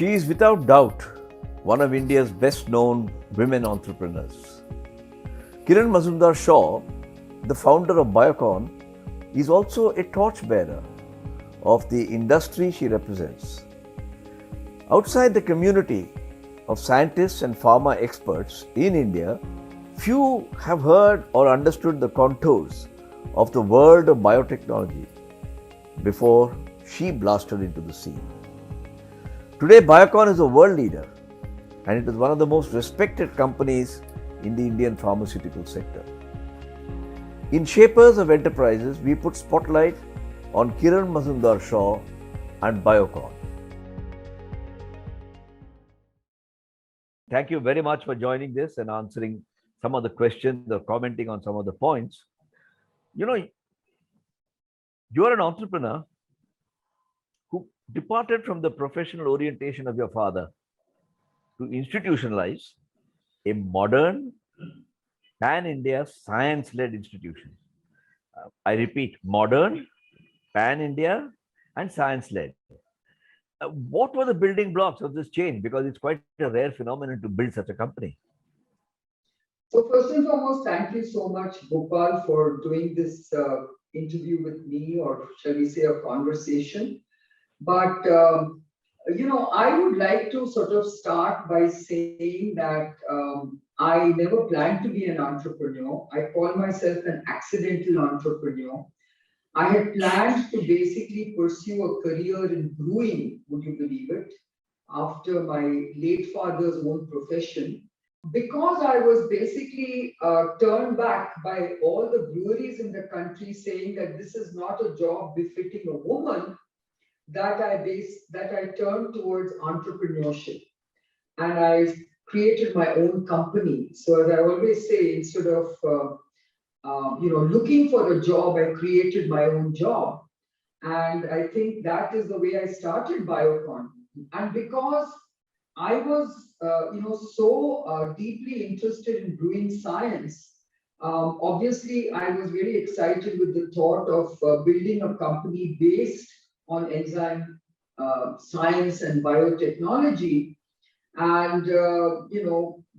She is without doubt one of India's best known women entrepreneurs. Kiran Mazumdar Shaw, the founder of Biocon, is also a torchbearer of the industry she represents. Outside the community of scientists and pharma experts in India, few have heard or understood the contours of the world of biotechnology before she blasted into the scene. Today, Biocon is a world leader and it is one of the most respected companies in the Indian pharmaceutical sector. In Shapers of Enterprises, we put spotlight on Kiran Mazumdar Shaw and Biocon. Thank you very much for joining this and answering some of the questions or commenting on some of the points. You know, you're an entrepreneur who departed from the professional orientation of your father to institutionalize a modern pan-India science-led institution. I repeat, modern, pan-India and science-led. What were the building blocks of this change? Because it's quite a rare phenomenon to build such a company. So first and foremost, thank you so much, Gopal, for doing this interview with me, or shall we say a conversation. But, I would like to sort of start by saying that I never planned to be an entrepreneur. I call myself an accidental entrepreneur. I had planned to basically pursue a career in brewing, would you believe it, after my late father's own profession. Because I was basically turned back by all the breweries in the country saying that this is not a job befitting a woman, that I turned towards entrepreneurship, and I created my own company. So as I always say, instead of looking for a job, I created my own job, and I think that is the way I started Biocon. And because I was, so deeply interested in brewing science, obviously I was very excited with the thought of building a company based on enzyme science and biotechnology. And,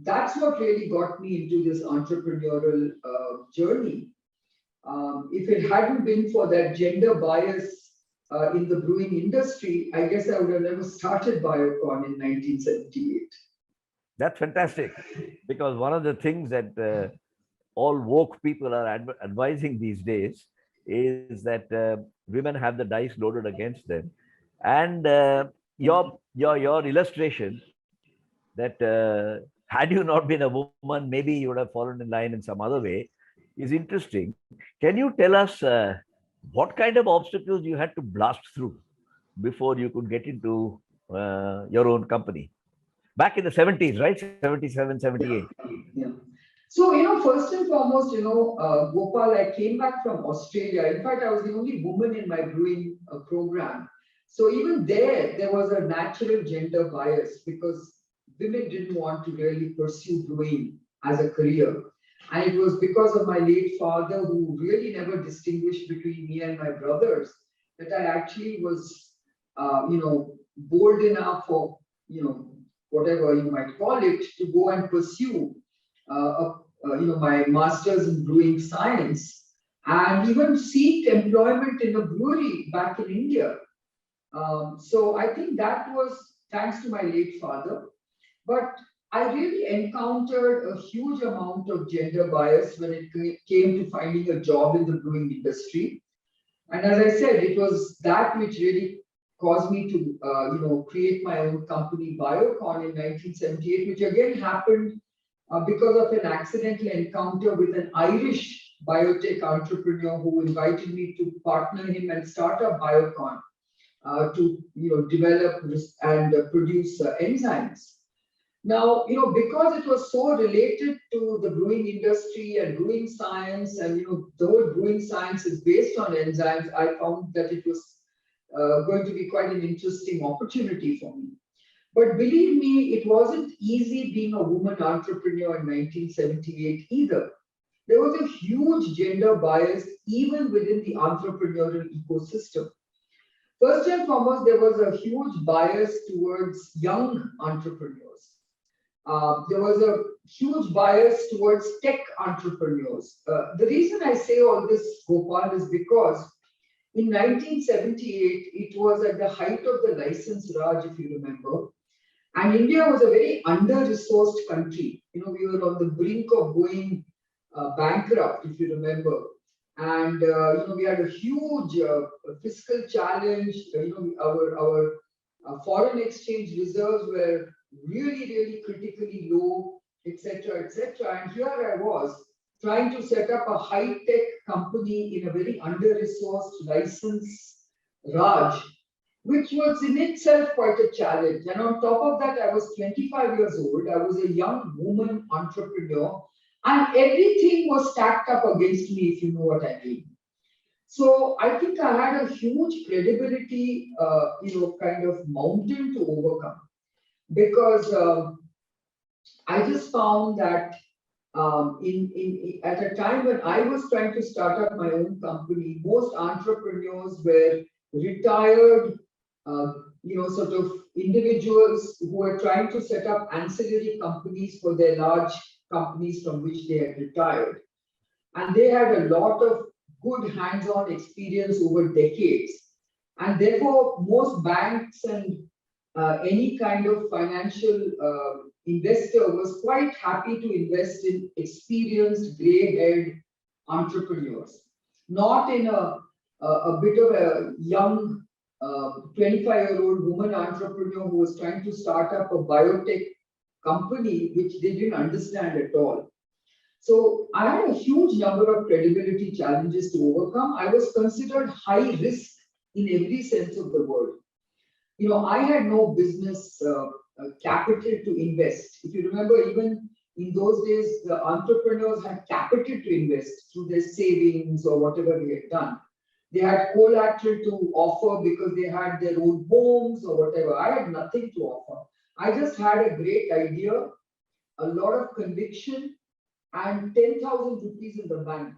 that's what really got me into this entrepreneurial journey. If it hadn't been for that gender bias in the brewing industry, I guess I would have never started Biocon in 1978. That's fantastic, because one of the things that all woke people are advising these days is that women have the dice loaded against them, and your illustration that had you not been a woman, maybe you would have fallen in line in some other way, is interesting. Can you tell us what kind of obstacles you had to blast through before you could get into your own company? Back in the 70s, right? 77, 78. Yeah. So, first and foremost, Gopal, I came back from Australia. In fact, I was the only woman in my brewing program. So even there was a natural gender bias because women didn't want to really pursue brewing as a career. And it was because of my late father, who really never distinguished between me and my brothers, that I actually was, bold enough, or, whatever you might call it, to go and pursue my master's in brewing science, and even seek employment in a brewery back in India. So I think that was thanks to my late father. But I really encountered a huge amount of gender bias when it came to finding a job in the brewing industry. And as I said, it was that which really caused me to, create my own company, Biocon, in 1978, which again happened because of an accidental encounter with an Irish biotech entrepreneur who invited me to partner him and start up Biocon to develop and produce enzymes. Now, because it was so related to the brewing industry and brewing science, and the whole brewing science is based on enzymes, I found that it was going to be quite an interesting opportunity for me. But believe me, it wasn't easy being a woman entrepreneur in 1978 either. There was a huge gender bias even within the entrepreneurial ecosystem. First and foremost, there was a huge bias towards young entrepreneurs. There was a huge bias towards tech entrepreneurs. The reason I say all this, Gopal, is because in 1978, it was at the height of the license Raj, if you remember. And India was a very under-resourced country. We were on the brink of going bankrupt, if you remember. And we had a huge fiscal challenge. Our foreign exchange reserves were really, really critically low, etc., etc. And here I was trying to set up a high-tech company in a very under-resourced license Raj, which was in itself quite a challenge. And on top of that, I was 25 years old. I was a young woman entrepreneur, and everything was stacked up against me, if you know what I mean. So I think I had a huge credibility, kind of mountain to overcome, because I just found that at a time when I was trying to start up my own company, most entrepreneurs were retired, sort of individuals who were trying to set up ancillary companies for their large companies from which they had retired. And they had a lot of good hands-on experience over decades. And therefore, most banks and any kind of financial investor was quite happy to invest in experienced gray-haired entrepreneurs, not in a bit of a young 25-year-old woman entrepreneur who was trying to start up a biotech company, which they didn't understand at all. So I had a huge number of credibility challenges to overcome. I was considered high risk in every sense of the word. I had no business capital to invest. If you remember, even in those days, the entrepreneurs had capital to invest through their savings or whatever they had done. They had collateral to offer because they had their own homes or whatever. I had nothing to offer. I just had a great idea, a lot of conviction, and 10,000 rupees in the bank.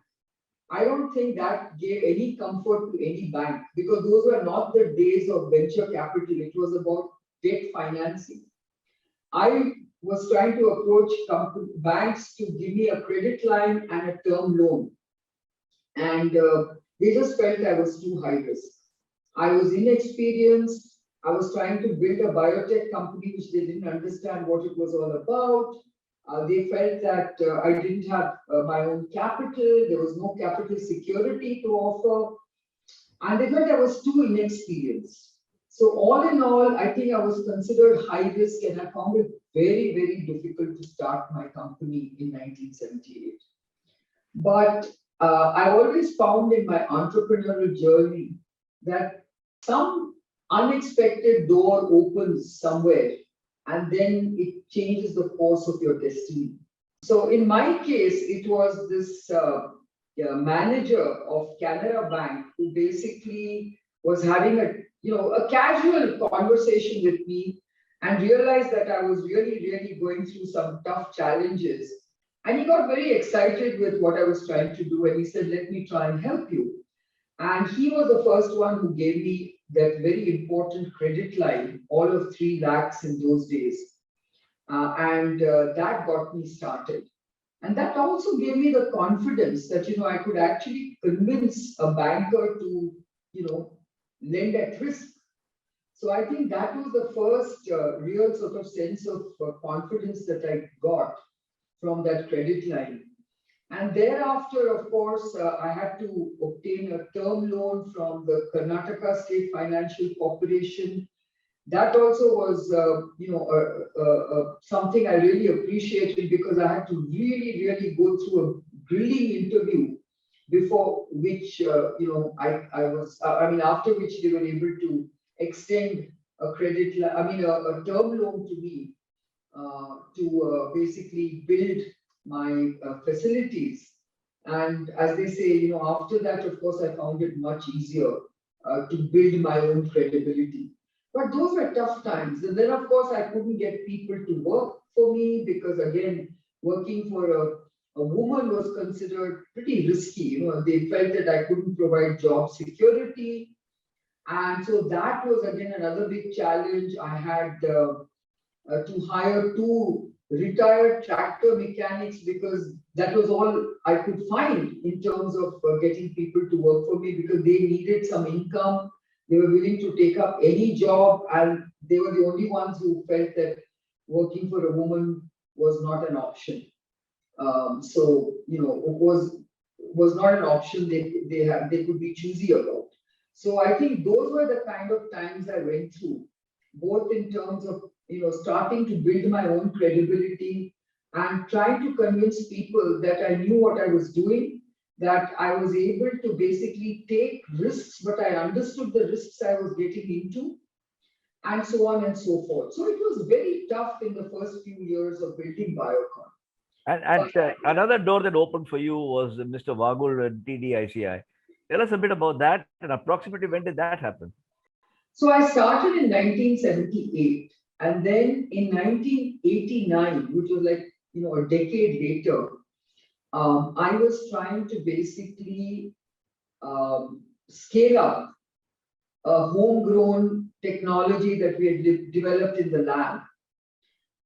I don't think that gave any comfort to any bank, because those were not the days of venture capital. It was about debt financing. I was trying to approach banks to give me a credit line and a term loan. And they just felt I was too high risk. I was inexperienced. I was trying to build a biotech company, which they didn't understand what it was all about. They felt that I didn't have my own capital. There was no capital security to offer. And they felt I was too inexperienced. So all in all, I think I was considered high risk, and I found it very, very difficult to start my company in 1978. But I always found in my entrepreneurial journey that some unexpected door opens somewhere, and then it changes the course of your destiny. So in my case, it was this manager of Canara Bank who basically was having a casual conversation with me, and realized that I was really, really going through some tough challenges. And he got very excited with what I was trying to do, and he said, "Let me try and help you." And he was the first one who gave me that very important credit line, all of 3 lakhs in those days. And that got me started. And that also gave me the confidence that, I could actually convince a banker to, lend at risk. So I think that was the first real sort of sense of confidence that I got from that credit line. And thereafter, of course, I had to obtain a term loan from the Karnataka State Financial Corporation. That also was, something I really appreciated, because I had to really, really go through a grilling interview before which, after which they were able to extend a a term loan to me to basically build my facilities. And as they say, after that, of course, I found it much easier to build my own credibility. But those were tough times. And then, of course, I couldn't get people to work for me, because, again, working for a woman was considered pretty risky. They felt that I couldn't provide job security. And so that was again another big challenge. I had to hire two retired tractor mechanics because that was all I could find in terms of getting people to work for me, because they needed some income. They were willing to take up any job, and they were the only ones who felt that working for a woman was not an option. So it was not an option they could be choosy about. So I think those were the kind of times I went through, both in terms of starting to build my own credibility and trying to convince people that I knew what I was doing, that I was able to basically take risks, but I understood the risks I was getting into, and so on and so forth. So it was very tough in the first few years of building Biocon. And another door that opened for you was Mr. Vagul at TDICI. Tell us a bit about that, and approximately when did that happen? So I started in 1978, and then in 1989, which was like a decade later, I was trying to basically scale up a homegrown technology that we had developed in the lab.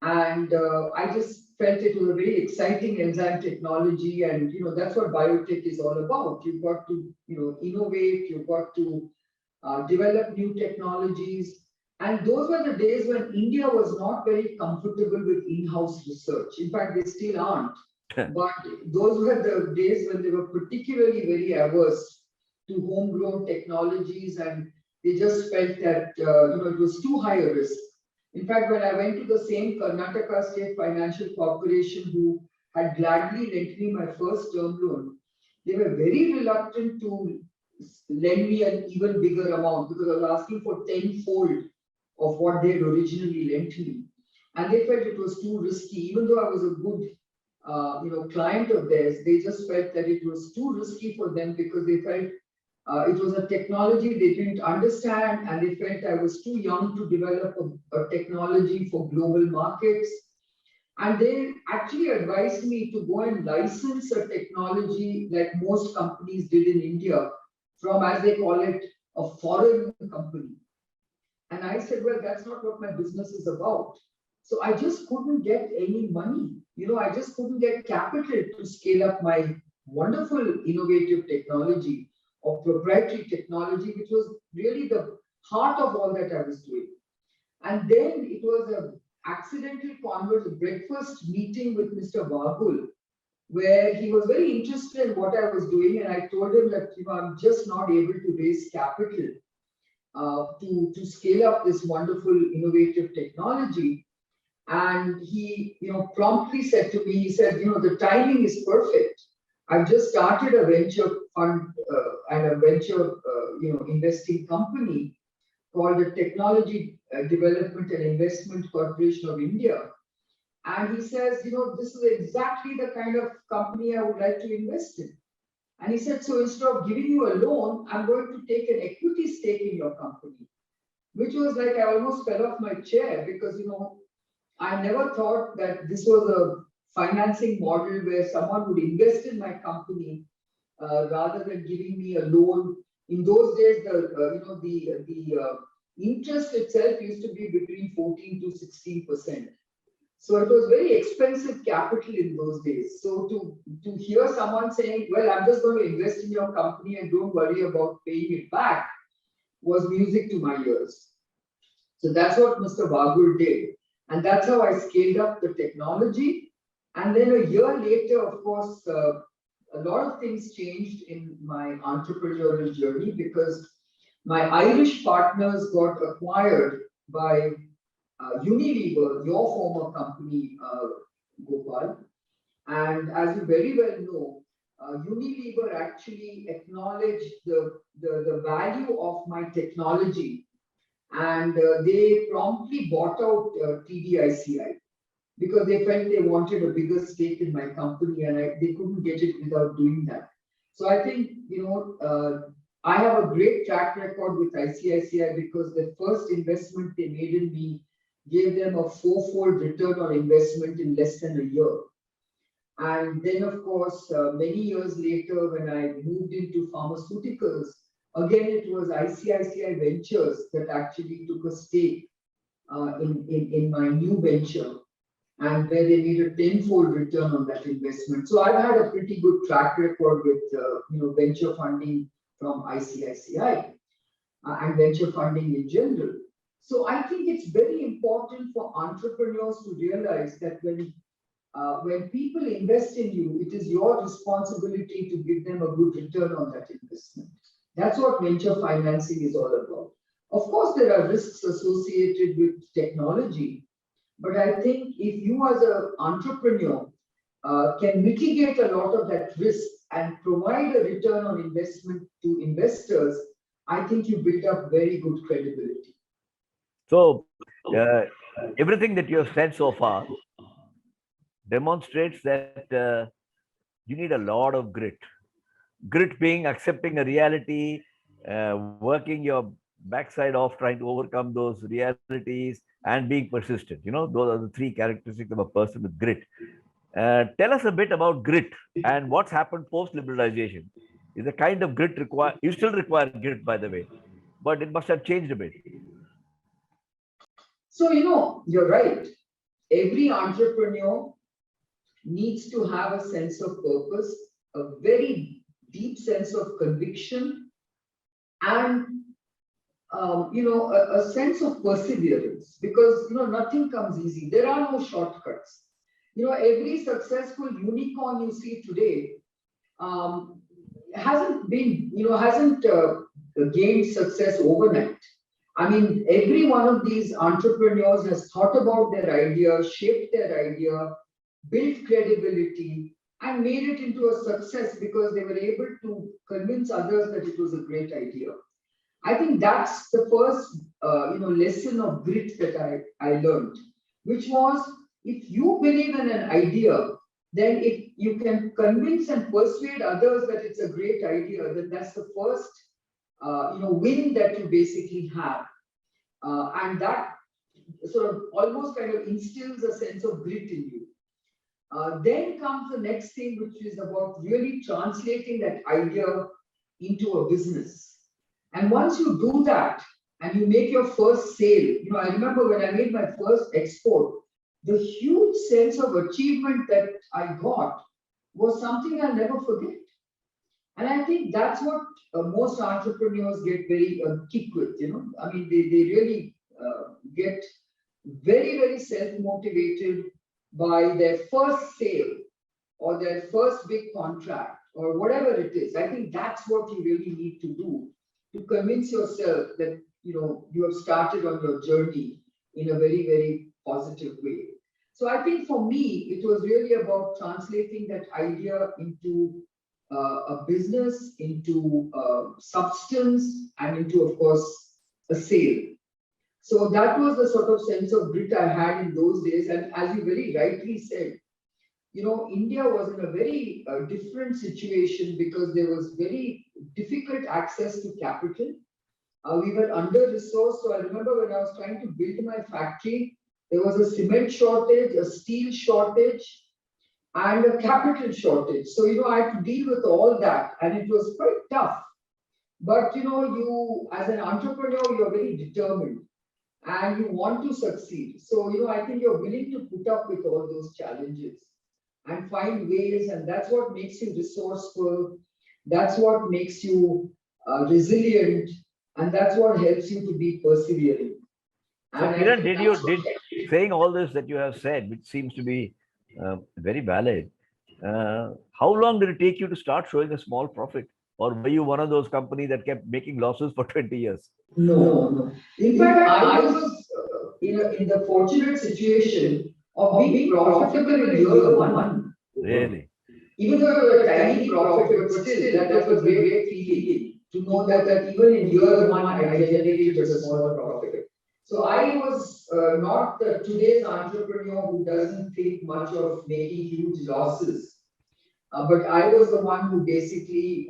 And I just felt it was a very exciting enzyme technology, and that's what biotech is all about. You've got to innovate, you've got to develop new technologies. And those were the days when India was not very comfortable with in-house research. In fact, they still aren't. But those were the days when they were particularly very averse to homegrown technologies, and they just felt that it was too high a risk. In fact, when I went to the same Karnataka State Financial Corporation, who had gladly lent me my first term loan, they were very reluctant to lend me an even bigger amount, because I was asking for tenfold of what they had originally lent me. And they felt it was too risky, even though I was a good client of theirs. They just felt that it was too risky for them, because they felt it was a technology they didn't understand, and they felt I was too young to develop a technology for global markets. And they actually advised me to go and license a technology like most companies did in India from, as they call it, a foreign company. And I said, well, that's not what my business is about. So I just couldn't get any money. I just couldn't get capital to scale up my wonderful innovative technology or proprietary technology, which was really the heart of all that I was doing. And then it was a accidental breakfast meeting with Mr. Vagul, where he was very interested in what I was doing. And I told him that I'm just not able to raise capital to scale up this wonderful innovative technology. And he promptly said to me, he said, the timing is perfect. I've just started a venture fund and a venture investing company called the Technology Development and Investment Corporation of India. And he says, this is exactly the kind of company I would like to invest in. And he said, so instead of giving you a loan, I'm going to take an equity stake in your company, which was like, I almost fell off my chair, because, I never thought that this was a financing model where someone would invest in my company rather than giving me a loan. In those days, the interest itself used to be between 14 to 16%. So it was very expensive capital in those days. So to hear someone saying, well, I'm just going to invest in your company and don't worry about paying it back, was music to my ears. So that's what Mr. Vagul did. And that's how I scaled up the technology. And then a year later, of course, a lot of things changed in my entrepreneurial journey, because my Irish partners got acquired by Unilever, your former company, Gopal. And as you very well know, Unilever actually acknowledged the value of my technology, and they promptly bought out TDICI, because they felt they wanted a bigger stake in my company, and they couldn't get it without doing that. So I think, I have a great track record with ICICI, because the first investment they made in me gave them a fourfold return on investment in less than a year. And then, of course, many years later, when I moved into pharmaceuticals, Again, it was ICICI Ventures that actually took a stake in my new venture, and where they made a tenfold return on that investment. So I've had a pretty good track record with venture funding from ICICI and venture funding in general. So I think it's very important for entrepreneurs to realize that when people invest in you, it is your responsibility to give them a good return on that investment. That's what venture financing is all about. Of course, there are risks associated with technology, but I think if you as an entrepreneur can mitigate a lot of that risk and provide a return on investment to investors, I think you build up very good credibility. So, everything that you have said so far demonstrates that you need a lot of grit. Grit being accepting a reality, working your backside off, trying to overcome those realities, and being persistent. Those are the three characteristics of a person with grit. Tell us a bit about grit and what's happened post liberalization. Is the kind of grit required? You still require grit, by the way, but it must have changed a bit. So, you're right. Every entrepreneur needs to have a sense of purpose, a very deep sense of conviction, and a sense of perseverance, because nothing comes easy. There are no shortcuts. Every successful unicorn you see today hasn't gained success overnight. I mean, every one of these entrepreneurs has thought about their idea, shaped their idea, built credibility, and made it into a success because they were able to convince others that it was a great idea. I think that's the first, lesson of grit that I learned, which was if you believe in an idea, then if you can convince and persuade others that it's a great idea, then that's the first, win that you basically have, and that sort of almost kind of instills a sense of grit in you. Then comes the next thing, which is about really translating that idea into a business. And once you do that and you make your first sale, I remember when I made my first export, the huge sense of achievement that I got was something I'll never forget. And I think that's what most entrepreneurs get very kick with. I mean, they really get very, very self motivated by their first sale or their first big contract or whatever it is. I think that's what you really need to do to convince yourself that you have started on your journey in a very, very positive way. So I think for me, it was really about translating that idea into a business, into substance, and into, of course, a sale. So that was the sort of sense of grit I had in those days. And as you very rightly said, India was in a very different situation because there was very difficult access to capital. We were under-resourced. So I remember when I was trying to build my factory, there was a cement shortage, a steel shortage, and a capital shortage. So, I had to deal with all that, and it was quite tough. But, you, as an entrepreneur, you're very determined and you want to succeed. So, I think you're willing to put up with all those challenges and find ways, and that's what makes you resourceful. That's what makes you resilient, and that's what helps you to be persevering. So, And Kiran, did saying all this that you have said, which seems to be very valid, how long did it take you to start showing a small profit? Or were you one of those companies that kept making losses for 20 years? No. In fact, I was in the fortunate situation of being profitable in year one. Really? Even though it was a tiny profit, but still, that was a great feeling to know that even in year one, I generated a small profit. So I was not today's entrepreneur who doesn't think much of making huge losses. But I was the one who basically,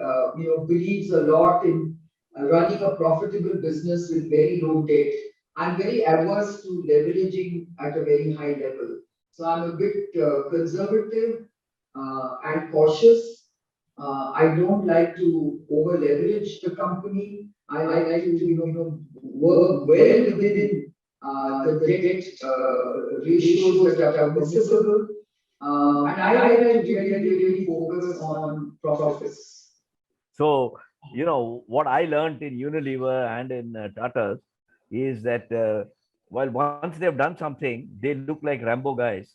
believes a lot in running a profitable business with very low debt. I'm very averse to leveraging at a very high level. So I'm a bit conservative and cautious. I don't like to over leverage the company. I like to, work well within the debt ratios that are permissible. And I like to really focus on profits. So, what I learned in Unilever and in Tata's is that while once they've done something, they look like Rambo guys.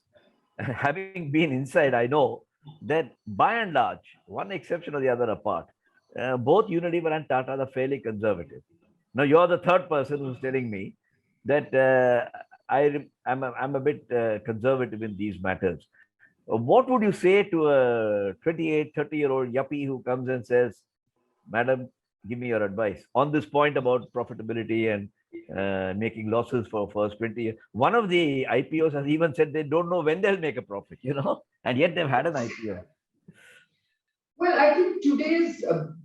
Having been inside, I know that by and large, one exception or the other apart, both Unilever and Tata are fairly conservative. Now, you're the third person who's telling me that I'm a bit conservative in these matters. What would you say to a 28, 30-year-old yuppie who comes and says, Madam, give me your advice on this point about profitability and making losses for first 20 years. One of the IPOs has even said they don't know when they'll make a profit, and yet they've had an IPO. Well, I think today's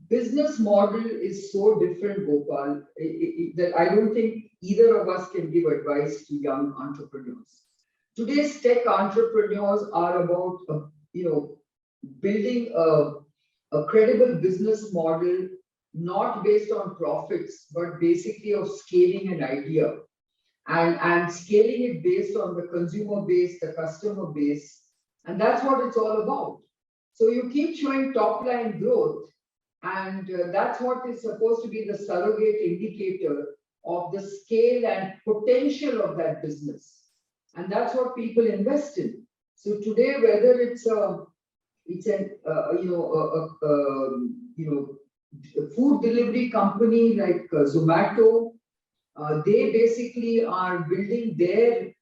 business model is so different, Gopal, that I don't think either of us can give advice to young entrepreneurs. Today's tech entrepreneurs are about, building a credible business model, not based on profits, but basically of scaling an idea and scaling it based on the consumer base, the customer base. And that's what it's all about. So you keep showing top line growth, and that's what is supposed to be the surrogate indicator of the scale and potential of that business. And that's what people invest in. So today, whether it's an a food delivery company like Zomato, they basically are building their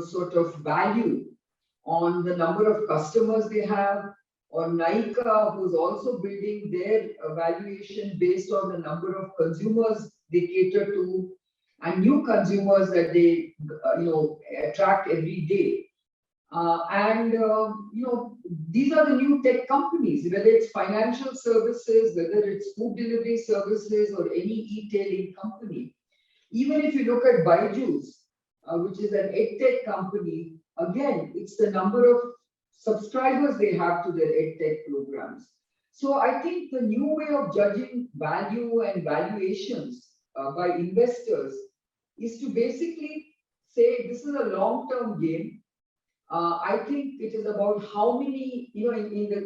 sort of value on the number of customers they have, or Nykaa, who's also building their valuation based on the number of consumers they cater to and new consumers that they attract every day. These are the new tech companies, whether it's financial services, whether it's food delivery services, or any e-tailing company. Even if you look at Byju's, which is an edtech company, again, it's the number of subscribers they have to their edtech programs. So I think the new way of judging value and valuations by investors is to basically say this is a long-term game. I think it is about how many, in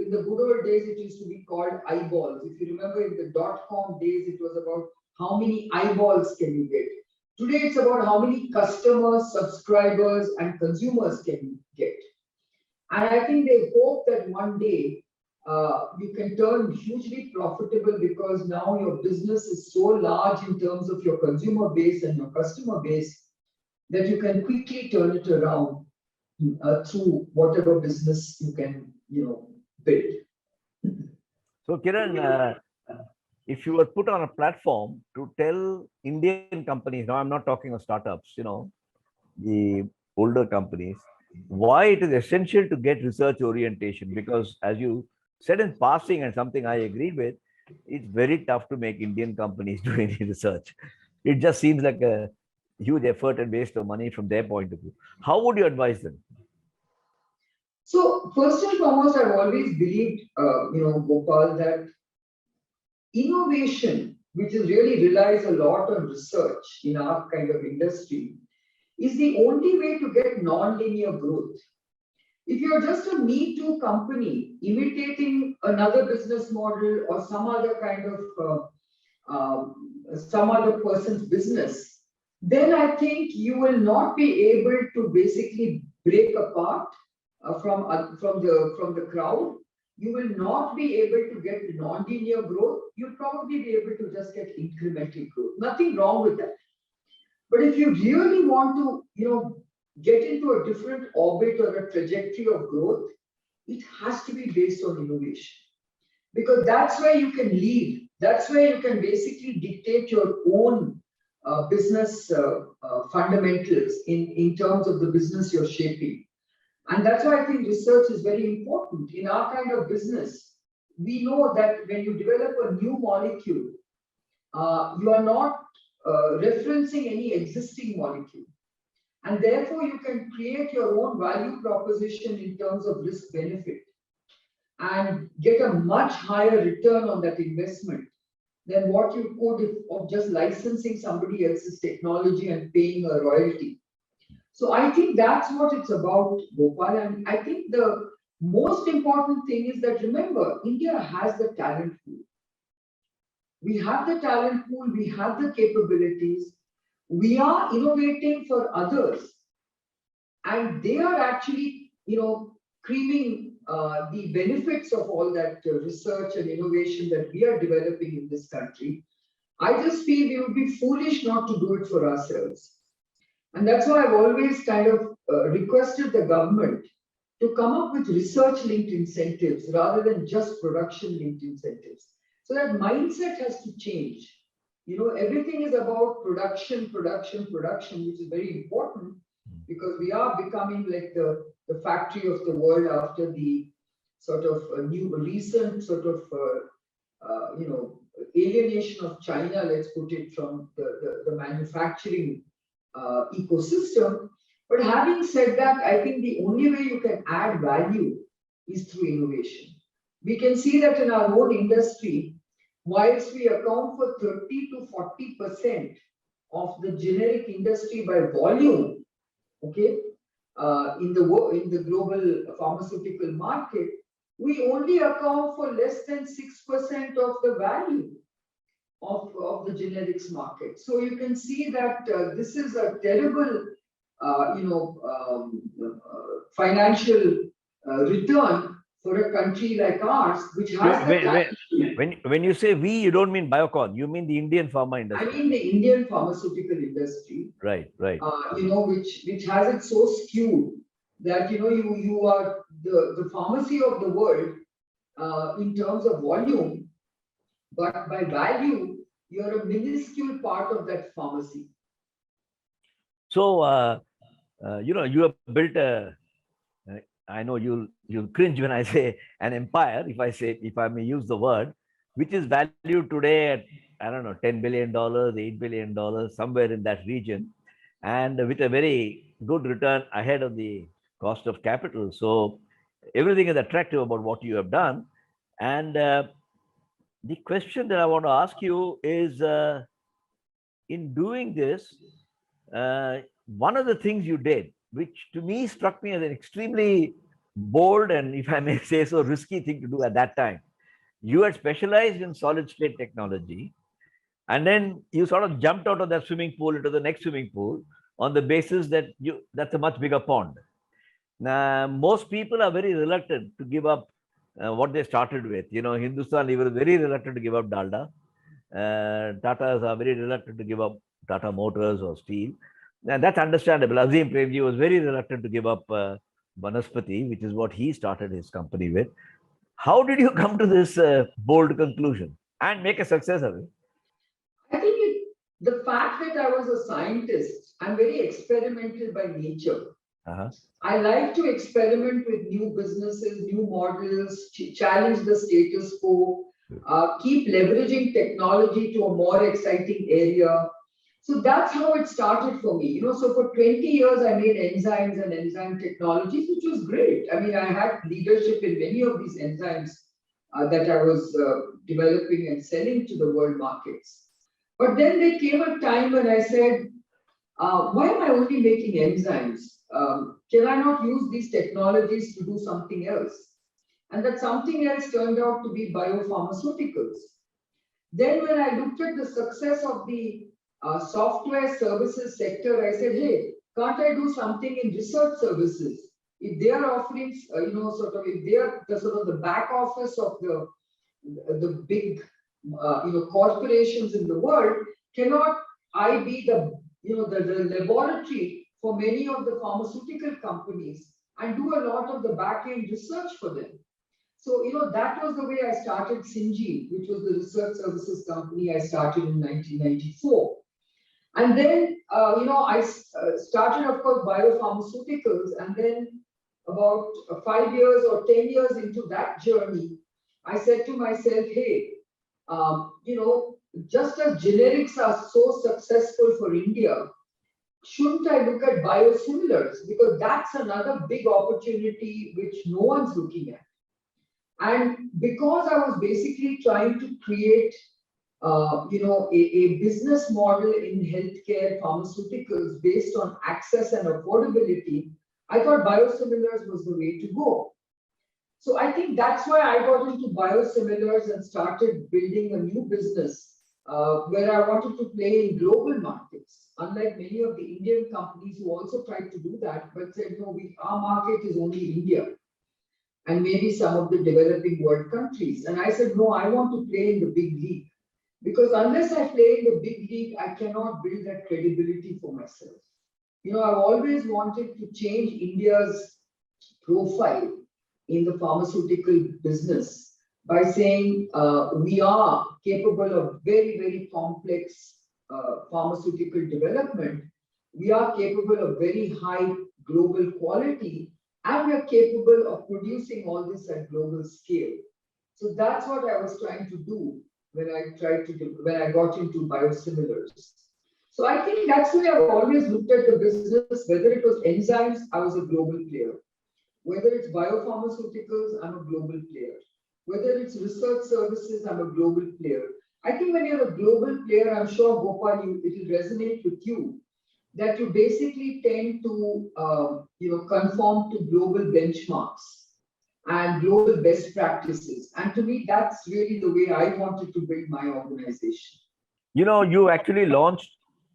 the good old days, it used to be called eyeballs. If you remember in the dot-com days, it was about how many eyeballs can you get. Today, it's about how many customers, subscribers, and consumers can you get. And I think they hope that one day you can turn hugely profitable because now your business is so large in terms of your consumer base and your customer base that you can quickly turn it around through whatever business you can, build. So, Kiran, if you were put on a platform to tell Indian companies, now I'm not talking of startups, the older companies, why it is essential to get research orientation, because as you said in passing and something I agree with, it's very tough to make Indian companies do any research. It just seems like a huge effort and waste of money from their point of view. How would you advise them? So first and foremost, I've always believed, Gopal, that innovation, which is really relies a lot on research in our kind of industry, is the only way to get non-linear growth. If you're just a Me Too company imitating another business model or some other kind of some other person's business, then I think you will not be able to basically break apart from the crowd. You will not be able to get non-linear growth. You'll probably be able to just get incremental growth. Nothing wrong with that. But if you really want to, get into a different orbit or a trajectory of growth, it has to be based on innovation. Because that's where you can lead. That's where you can basically dictate your own business fundamentals in terms of the business you're shaping. And that's why I think research is very important. In our kind of business, we know that when you develop a new molecule, you are not referencing any existing molecule. And therefore, you can create your own value proposition in terms of risk benefit. and get a much higher return on that investment than what you could if of just licensing somebody else's technology and paying a royalty. So I think that's what it's about, Gopal. And I think the most important thing is that remember, India has the talent pool. We have the talent pool, we have the capabilities, we are innovating for others, and they are actually, creaming the benefits of all that research and innovation that we are developing in this country. I just feel we would be foolish not to do it for ourselves. And that's why I've always kind of requested the government to come up with research linked incentives rather than just production linked incentives. So that mindset has to change. Everything is about production, production, production, which is very important because we are becoming like the factory of the world after the sort of new recent sort of alienation of China, let's put it, from the manufacturing ecosystem. But having said that, I think the only way you can add value is through innovation. We can see that in our own industry, whilst we account for 30 to 40% of the generic industry by volume, okay, in the global pharmaceutical market, we only account for less than 6% of the value of the generics market. So you can see that this is a terrible, financial return for a country like ours, which has when you say we, you don't mean Biocon, you mean the Indian pharma industry. I mean the Indian pharmaceutical industry. Right. Which has it so skewed that you are the pharmacy of the world in terms of volume, but by value, you're a minuscule part of that pharmacy. So, you have built I know you'll cringe when I say an empire, if I may use the word, which is valued today at, I don't know, $10 billion, $8 billion, somewhere in that region, and with a very good return ahead of the cost of capital. So everything is attractive about what you have done. And the question that I want to ask you is, in doing this, one of the things you did, which to me struck me as an extremely bold and, if I may say so, risky thing to do at that time. You had specialized in solid state technology, and then you sort of jumped out of that swimming pool into the next swimming pool on the basis that that's a much bigger pond. Now, most people are very reluctant to give up what they started with. Hindustan Lever is very reluctant to give up Dalda. Tatas are very reluctant to give up Tata Motors or steel. And that's understandable. Azim Premji was very reluctant to give up Vanaspati, which is what he started his company with. How did you come to this bold conclusion and make a success of it? I think the fact that I was a scientist, I'm very experimental by nature. I like to experiment with new businesses, new models, challenge the status quo, keep leveraging technology to a more exciting area. So that's how it started for me. So for 20 years, I made enzymes and enzyme technologies, which was great. I mean, I had leadership in many of these enzymes that I was developing and selling to the world markets. But then there came a time when I said, why am I only making enzymes? Can I not use these technologies to do something else? And that something else turned out to be biopharmaceuticals. Then when I looked at the success of the software services sector, I said, hey, can't I do something in research services? If they are offering, if they are the back office of the big, corporations in the world, cannot I be the laboratory for many of the pharmaceutical companies and do a lot of the back-end research for them? So, that was the way I started Syngene, which was the research services company I started in 1994. And then, I started, of course, biopharmaceuticals. And then about 5 years or 10 years into that journey, I said to myself, hey, just as generics are so successful for India, shouldn't I look at biosimilars? Because that's another big opportunity which no one's looking at. And because I was basically trying to create, a business model in healthcare pharmaceuticals based on access and affordability, I thought biosimilars was the way to go. So I think that's why I got into biosimilars and started building a new business where I wanted to play in global markets. Unlike many of the Indian companies who also tried to do that, but said, no, our market is only India and maybe some of the developing world countries. And I said, no, I want to play in the big league. Because unless I play in the big league, I cannot build that credibility for myself. I've always wanted to change India's profile in the pharmaceutical business by saying we are capable of very, very complex pharmaceutical development. We are capable of very high global quality, and we are capable of producing all this at global scale. So that's what I was trying to do when I got into biosimilars. So I think that's why I've always looked at the business, whether it was enzymes, I was a global player. Whether it's biopharmaceuticals, I'm a global player. Whether it's research services, I'm a global player. I think when you're a global player, I'm sure, Gopal, it will resonate with you, that you basically tend to, conform to global benchmarks and global best practices. And to me, that's really the way I wanted to build my organization. You actually launched,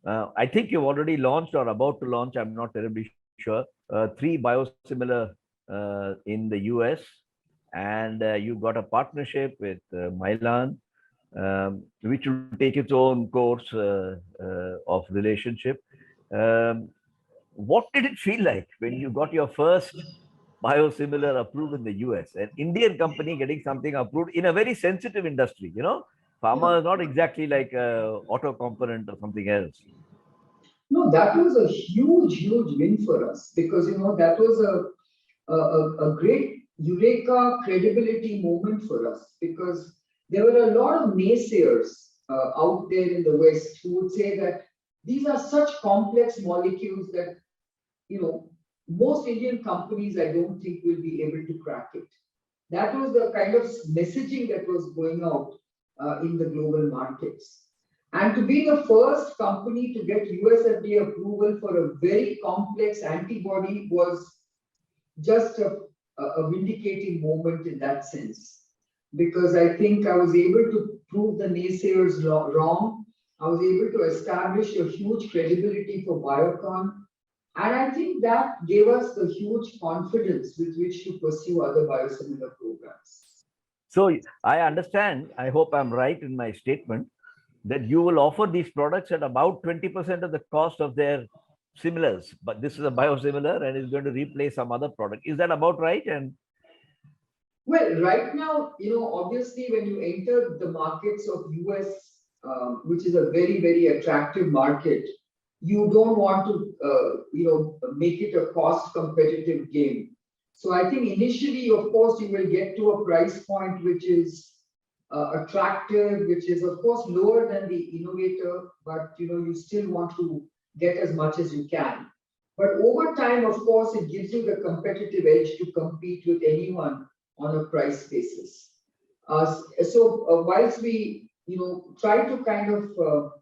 I think you've already launched or about to launch, I'm not terribly sure, 3 biosimilar in the US. And you got a partnership with Mylan, which will take its own course of relationship. What did it feel like when you got your first biosimilar approved in the US? An Indian company getting something approved in a very sensitive industry, Pharma is not exactly like auto component or something else. No, that was a huge, huge win for us because, that was a great eureka credibility moment for us because there were a lot of naysayers out there in the West who would say that these are such complex molecules that, most Indian companies, I don't think, will be able to crack it. That was the kind of messaging that was going out in the global markets. And to be the first company to get US FDA approval for a very complex antibody was just a vindicating moment in that sense. Because I think I was able to prove the naysayers wrong. I was able to establish a huge credibility for Biocon. And I think that gave us the huge confidence with which to pursue other biosimilar programs. So I understand, I hope I'm right in my statement, that you will offer these products at about 20% of the cost of their similars. But this is a biosimilar and is going to replace some other product. Is that about right? And well, right now, obviously, when you enter the markets of US, which is a very, very attractive market, you don't want to, make it a cost competitive game. So I think initially, of course, you will get to a price point which is attractive, which is of course lower than the innovator, but you still want to get as much as you can. But over time, of course, it gives you the competitive edge to compete with anyone on a price basis. Whilst we try to kind of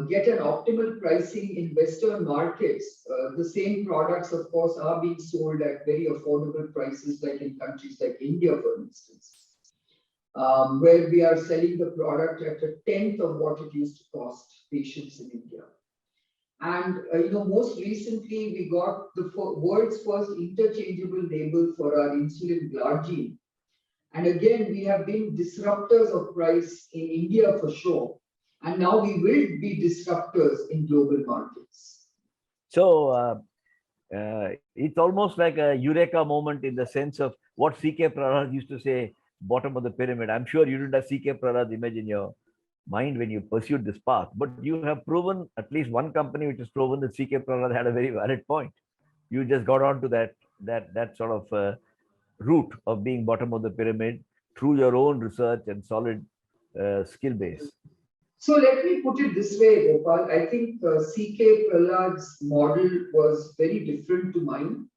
get an optimal pricing in Western markets, the same products, of course, are being sold at very affordable prices, like in countries like India, for instance. Where we are selling the product at a tenth of what it used to cost patients in India. And most recently we got the world's first interchangeable label for our insulin glargine. And again, we have been disruptors of price in India for sure. And now we will be disruptors in global markets. So it's almost like a eureka moment in the sense of what C.K. Prasad used to say, bottom of the pyramid. I'm sure you didn't have C.K. Prasad's image in your mind when you pursued this path, but you have proven, at least one company which has proven that C.K. Prasad had a very valid point. You just got on to that sort of route of being bottom of the pyramid through your own research and solid skill base. So let me put it this way, Gopal. I think C.K. Prasad's model was very different to mine,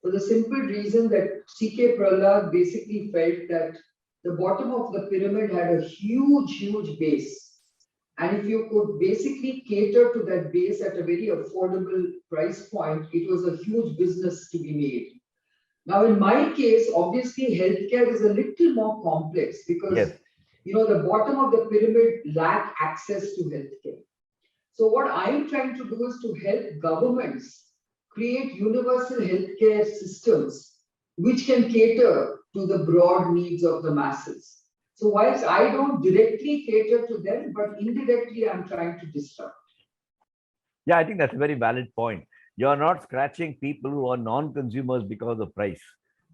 for the simple reason that C.K. Prasad basically felt that the bottom of the pyramid had a huge, huge base. And if you could basically cater to that base at a very affordable price point, it was a huge business to be made. Now, in my case, obviously, healthcare is a little more complex because, Yes. the bottom of the pyramid lack access to healthcare. So what I'm trying to do is to help governments create universal healthcare systems which can cater to the broad needs of the masses. So whilst I don't directly cater to them, but indirectly I'm trying to disrupt. Yeah, I think that's a very valid point. You're not scratching people who are non-consumers because of price.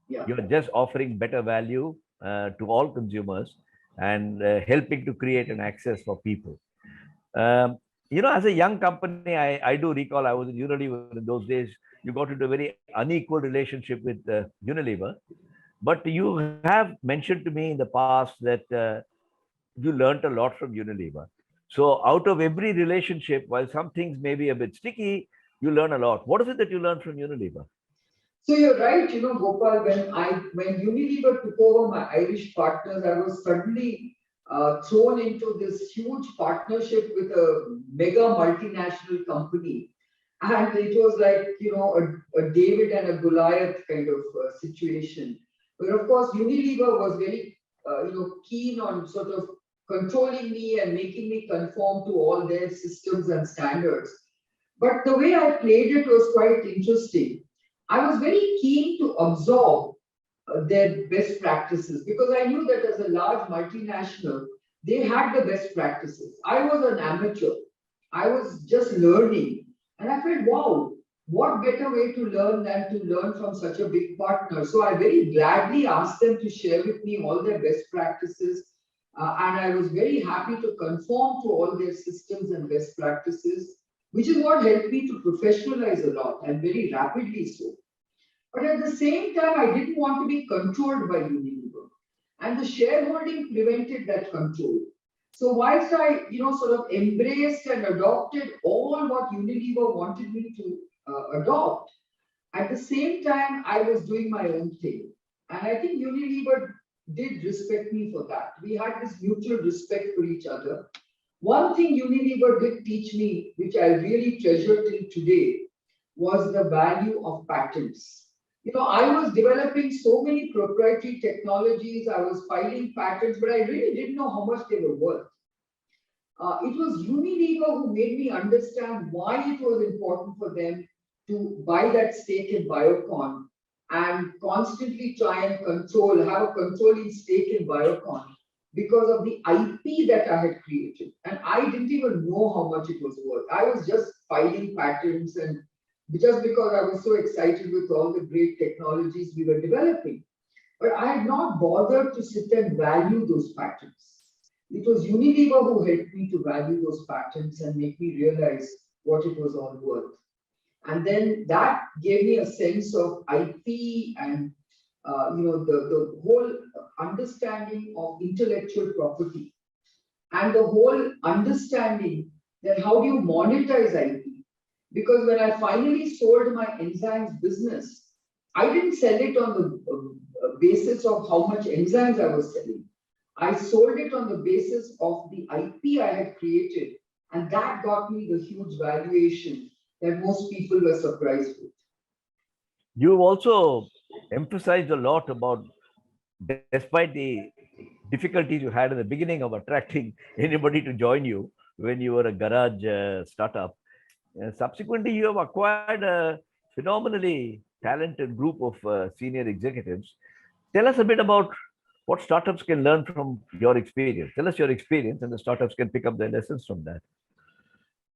Yeah. You're just offering better value to all consumers and helping to create an access for people. Um, as a young company, I do recall I was in Unilever in those days. You got into a very unequal relationship with Unilever, but you have mentioned to me in the past that you learned a lot from Unilever. So, out of every relationship, while some things may be a bit sticky, you learn a lot. What is it that you learned from Unilever? So you're right, Gopal, when Unilever took over my Irish partners, I was suddenly thrown into this huge partnership with a mega multinational company. And it was like, a David and a Goliath kind of situation. But of course, Unilever was very, keen on sort of controlling me and making me conform to all their systems and standards. But the way I played it was quite interesting. I was very keen to absorb their best practices because I knew that as a large multinational, they had the best practices. I was an amateur. I was just learning. And I felt, wow, what better way to learn than to learn from such a big partner? So I very gladly asked them to share with me all their best practices. And I was very happy to conform to all their systems and best practices, which is what helped me to professionalize a lot and very rapidly so. But at the same time, I didn't want to be controlled by Unilever. And the shareholding prevented that control. So whilst I, sort of embraced and adopted all what Unilever wanted me to adopt, at the same time, I was doing my own thing. And I think Unilever did respect me for that. We had this mutual respect for each other. One thing Unilever did teach me, which I really treasure till today, was the value of patents. I was developing so many proprietary technologies, I was filing patents, but I really didn't know how much they were worth. It was Unilever who made me understand why it was important for them to buy that stake in Biocon and constantly try and have a controlling stake in Biocon because of the IP that I had created. And I didn't even know how much it was worth. I was just filing patents and just because I was so excited with all the great technologies we were developing. But I had not bothered to sit and value those patents. It was Unilever who helped me to value those patents and make me realize what it was all worth. And then that gave me a sense of IP and the whole understanding of intellectual property and the whole understanding that how do you monetize IP? Because when I finally sold my enzymes business, I didn't sell it on the basis of how much enzymes I was selling. I sold it on the basis of the IP I had created, and that got me the huge valuation that most people were surprised with. You've also emphasized a lot about, despite the difficulties you had in the beginning of attracting anybody to join you when you were a garage startup. Subsequently, you have acquired a phenomenally talented group of senior executives. Tell us a bit about what startups can learn from your experience. Tell us your experience, and the startups can pick up their lessons from that.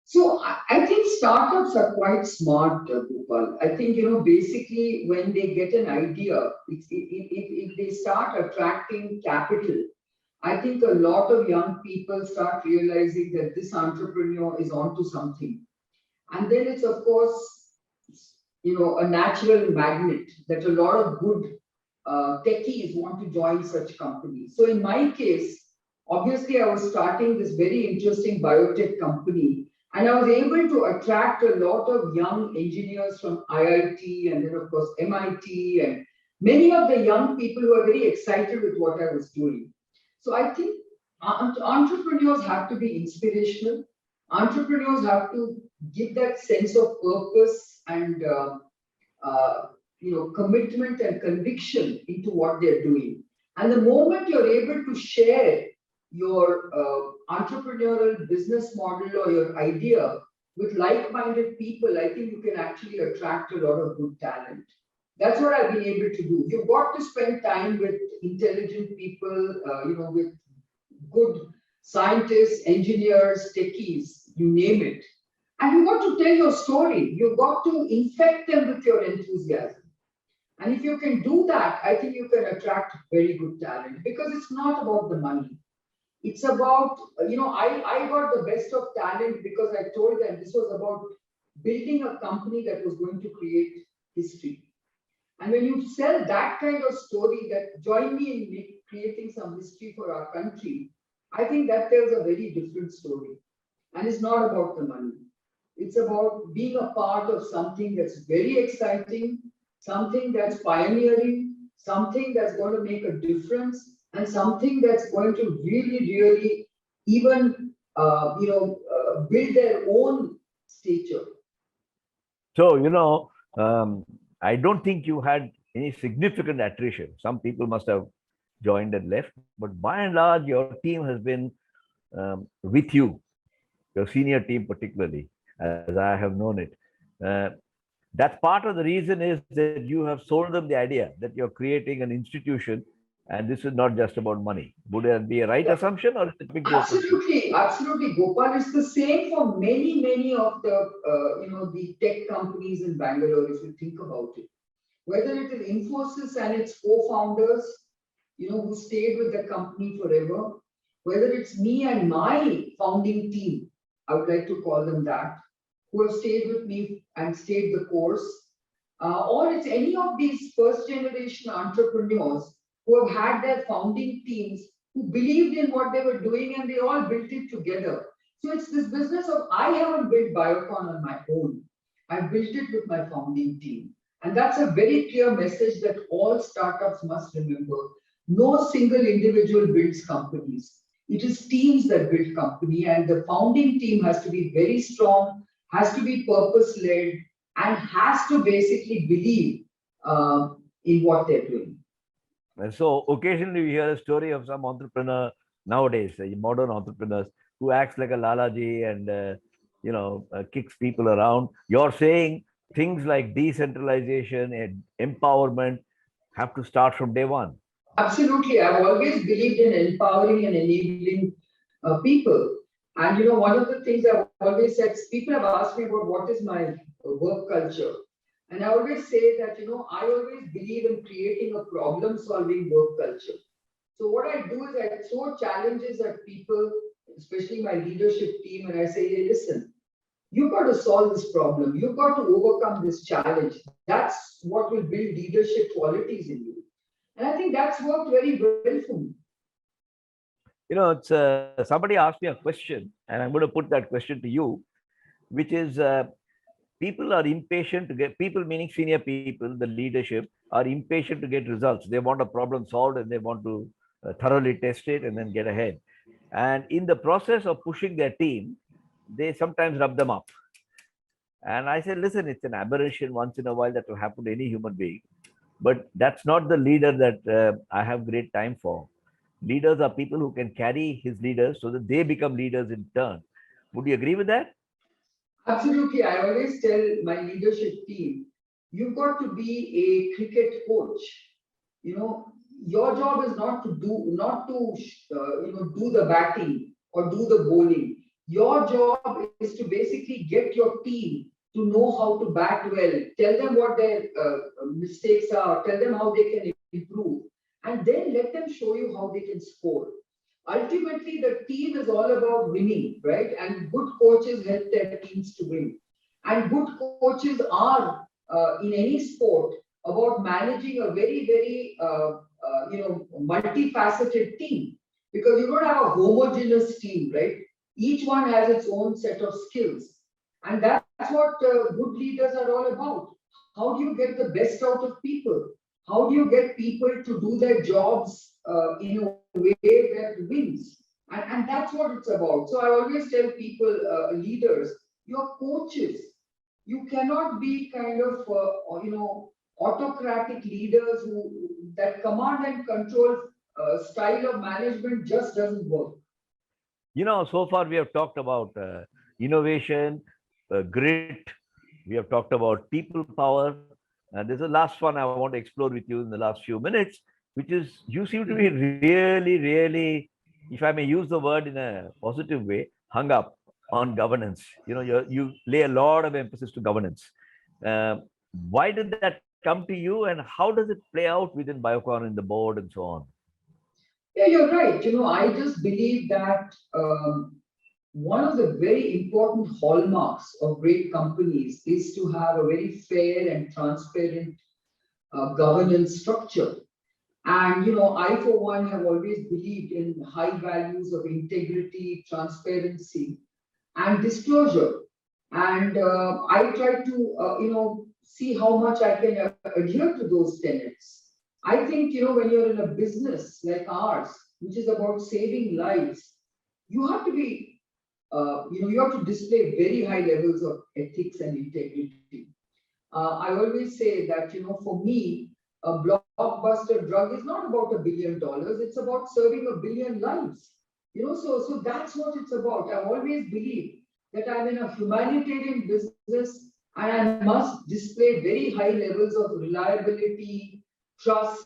So I think startups are quite smart, Gopal. I think, basically when they get an idea, if they start attracting capital, I think a lot of young people start realizing that this entrepreneur is onto something. And then it's, of course, a natural magnet that a lot of good techies want to join such companies. So in my case, obviously I was starting this very interesting biotech company and I was able to attract a lot of young engineers from IIT and then of course MIT and many of the young people who are very excited with what I was doing. So I think entrepreneurs have to be inspirational. Entrepreneurs have to give that sense of purpose and uh, commitment and conviction into what they're doing. And the moment you're able to share your entrepreneurial business model or your idea with like-minded people, I think you can actually attract a lot of good talent. That's what I've been able to do. You've got to spend time with intelligent people, with good scientists, engineers, techies, you name it. And you've got to tell your story. You've got to infect them with your enthusiasm. And if you can do that, I think you can attract very good talent because it's not about the money. It's about, I got the best of talent because I told them this was about building a company that was going to create history. And when you sell that kind of story that join me in creating some history for our country, I think that tells a very different story. And it's not about the money. It's about being a part of something that's very exciting, something that's pioneering, something that's going to make a difference, and something that's going to really, really even, build their own stature. So, I don't think you had any significant attrition. Some people must have joined and left, but by and large, your team has been with you, your senior team particularly, as I have known it. Uh, that's part of the reason is that you have sold them the idea that you're creating an institution and this is not just about money. Would that be a right Yeah. assumption or is it a big difference? Absolutely, absolutely, Gopal. It's the same for many, many of the the tech companies in Bangalore. If you think about it, whether it is Infosys and its co-founders, who stayed with the company forever, whether it's me and my founding team, I would like to call them that, who have stayed with me and stayed the course, or it's any of these first generation entrepreneurs who have had their founding teams who believed in what they were doing and they all built it together. So it's this business of I haven't built Biocon on my own. I built it with my founding team. And that's a very clear message that all startups must remember. No single individual builds companies. It is teams that build company, and the founding team has to be very strong, has to be purpose-led, and has to basically believe in what they're doing. And so occasionally we hear a story of some entrepreneur nowadays, modern entrepreneurs who acts like a lalaji and kicks people around. You're saying things like decentralization and empowerment have to start from day one. Absolutely. I've always believed in empowering and enabling people. And one of the things I've always said, people have asked me about what is my work culture. And I always say that, I always believe in creating a problem solving work culture. So what I do is I throw challenges at people, especially my leadership team, and I say, hey, listen, you've got to solve this problem. You've got to overcome this challenge. That's what will build leadership qualities in you. And I think that's worked very well for me. It's somebody asked me a question, and I'm going to put that question to you, which is people are impatient to get people, meaning senior people, the leadership, are impatient to get results. They want a problem solved and they want to thoroughly test it and then get ahead. And in the process of pushing their team, they sometimes rub them up. And I said, listen, it's an aberration once in a while that will happen to any human being. But that's not the leader that I have great time for. Leaders are people who can carry his leaders so that they become leaders in turn. Would you agree with that? Absolutely. I always tell my leadership team, you've got to be a cricket coach. You know, your job is not to do the batting or do the bowling. Your job is to basically get your team to know how to bat well. Tell them what their mistakes are. Tell them how they can improve, and then let them show you how they can score. Ultimately, the team is all about winning, right? And good coaches help their teams to win. And good coaches are, in any sport, about managing a very, very, multifaceted team. Because you don't have a homogeneous team, right? Each one has its own set of skills. And that's what good leaders are all about. How do you get the best out of people? How do you get people to do their jobs in a way that wins? And that's what it's about. So I always tell people, leaders, you're coaches. You cannot be kind of, autocratic leaders that command and control style of management just doesn't work. So far we have talked about innovation, grit, we have talked about people power, and there's a last one I want to explore with you in the last few minutes, which is you seem to be really, really, if I may use the word in a positive way, hung up on governance. You lay a lot of emphasis to governance. Uh, why did that come to you, and how does it play out within Biocon in the board and so on? Yeah, you're right. I just believe that one of the very important hallmarks of great companies is to have a very fair and transparent governance structure. And I for one have always believed in high values of integrity, transparency, and disclosure. And I try to see how much I can adhere to those tenets. I think when you're in a business like ours, which is about saving lives, you have to be you have to display very high levels of ethics and integrity. I always say that, for me, a blockbuster drug is not about $1 billion, it's about serving 1 billion lives. So that's what it's about. I always believe that I'm in a humanitarian business and I must display very high levels of reliability, trust,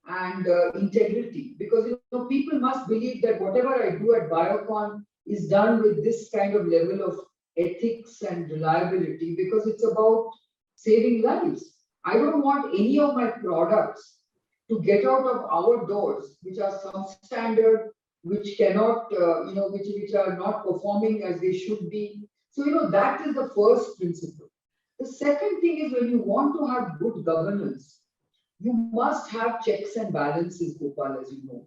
and integrity. Because people must believe that whatever I do at Biocon is done with this kind of level of ethics and reliability because it's about saving lives. I don't want any of my products to get out of our doors, which are substandard, which cannot, which are not performing as they should be. So, that is the first principle. The second thing is when you want to have good governance, you must have checks and balances, Gopal, as you know.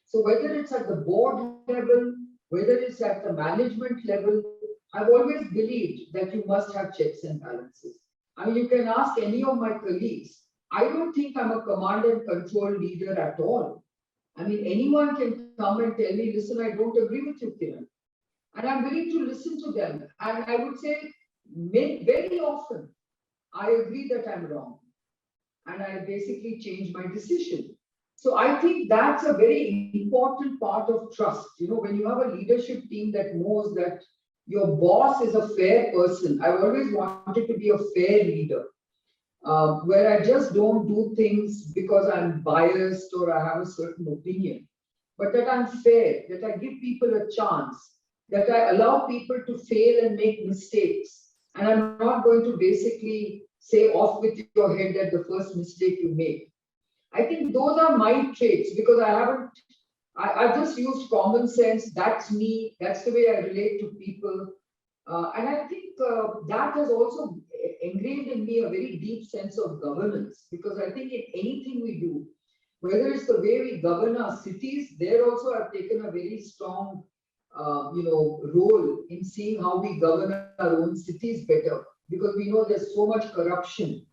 So whether it's at the board level, whether it's at the management level, I've always believed that you must have checks and balances. I mean, you can ask any of my colleagues. I don't think I'm a command and control leader at all. I mean, anyone can come and tell me, listen, I don't agree with you, Kiran. And I'm willing to listen to them. And I would say very often, I agree that I'm wrong and I basically change my decision. So I think that's a very important part of trust. When you have a leadership team that knows that your boss is a fair person. I've always wanted to be a fair leader, where I just don't do things because I'm biased or I have a certain opinion, but that I'm fair, that I give people a chance, that I allow people to fail and make mistakes. And I'm not going to basically say off with your head at the first mistake you make. I think those are my traits because I've just used common sense. That's me. That's the way I relate to people. And I think that has also engraved in me a very deep sense of governance because I think in anything we do, whether it's the way we govern our cities, there also I've taken a very strong, role in seeing how we govern our own cities better because we know there's so much corruption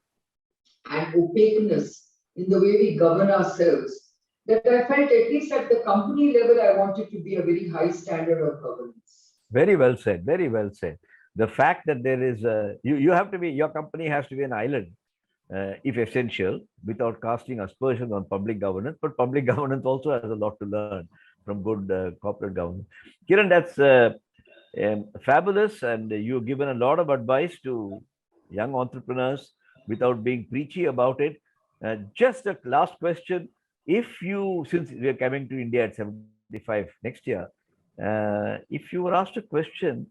and opaqueness in the way we govern ourselves that I felt at least at the company level, I wanted to be a very high standard of governance. Very well said. Very well said. The fact that there is you have to be, your company has to be an island, if essential, without casting aspersions on public governance. But public governance also has a lot to learn from good corporate governance. Kiran, that's fabulous, and you've given a lot of advice to young entrepreneurs without being preachy about it. Just a last question: if you, since we are coming to India at 75 next year, if you were asked a question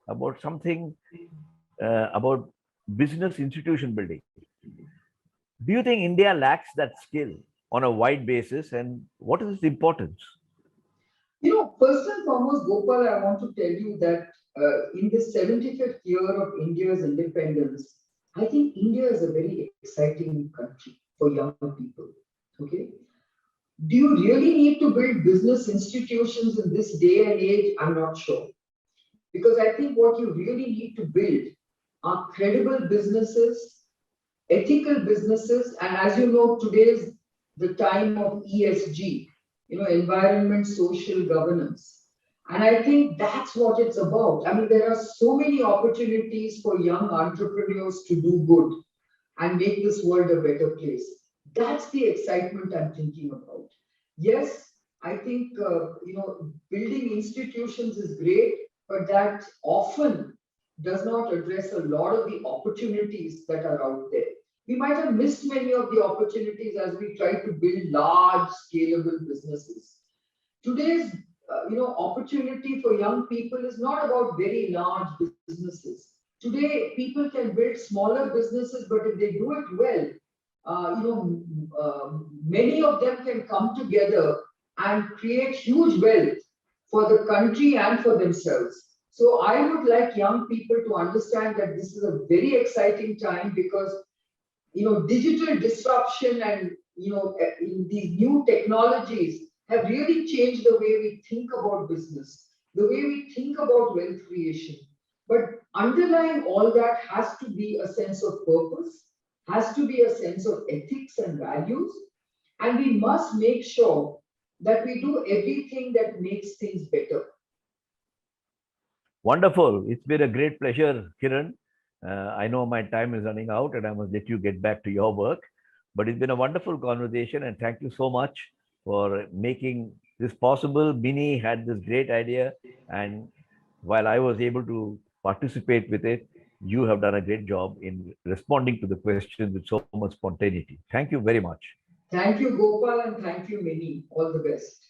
about something about business institution building, do you think India lacks that skill on a wide basis, and what is its importance? First and foremost, Gopal, I want to tell you that in the 75th year of India's independence, I think India is a very exciting country for young people. Okay. Do you really need to build business institutions in this day and age? I'm not sure. Because I think what you really need to build are credible businesses ethical businesses, and as you know, today is the time of ESG, environment, social governance. And I think that's what it's about. I mean, there are so many opportunities for young entrepreneurs to do good and make this world a better place. That's the excitement I'm thinking about. Yes, I think building institutions is great, but that often does not address a lot of the opportunities that are out there. We might have missed many of the opportunities as we try to build large, scalable businesses. Today's opportunity for young people is not about very large businesses. Today, people can build smaller businesses, but if they do it well, many of them can come together and create huge wealth for the country and for themselves. So I would like young people to understand that this is a very exciting time because digital disruption and in these new technologies have really changed the way we think about business, the way we think about wealth creation. But underlying all that has to be a sense of purpose, has to be a sense of ethics and values, and we must make sure that we do everything that makes things better. Wonderful. It's been a great pleasure, Kiran. I know my time is running out and I must let you get back to your work. But it's been a wonderful conversation and thank you so much for making this possible. Bini had this great idea, and while I was able to participate with it, you have done a great job in responding to the questions with so much spontaneity. Thank you very much. Thank you, Gopal, and thank you, Mini. All the best.